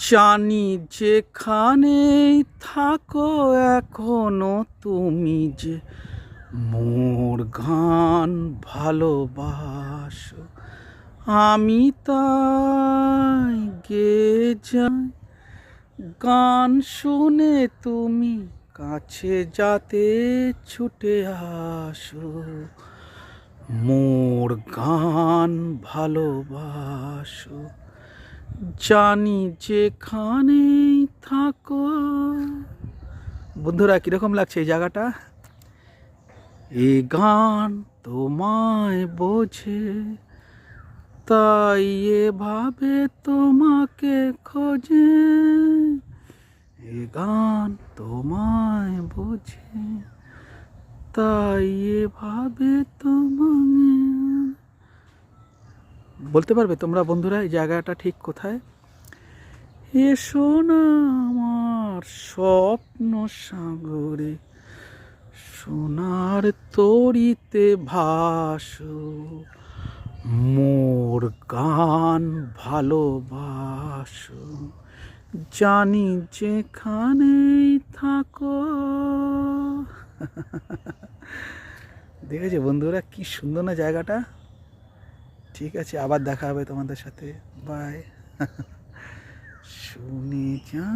জানি যেখানেই থাকো এখনো তুমি যে মোর গান ভালোবাসো, আমি তাই গেয়ে যাই গান শুনে তুমি কাছে যাতে ছুটে আসো। মোর গান ভালোবাসো, জানি যেখানেই থাকো। বন্ধুরা, কীরকম লাগছে এই জায়গাটা? এই গান তোমায় বোঝে, তাই এভাবে তোমাকে খোঁজে। এই গান তোমায় বোঝে, তাই এভাবে তোমাকে। বলতে পারবে তোমরা বন্ধুরা এই জায়গাটা ঠিক কোথায়? এসো না আমার স্বপ্ন সাগরে, সোনার তরিতে ভাসো। মোর গান ভালোবাসো, জানি যেখানেই থাকো। দেখেছো বন্ধুরা, কি সুন্দর না জায়গাটা? ঠিক আছে, আবার দেখা হবে তোমাদের সাথে। বাই। শুনে যা।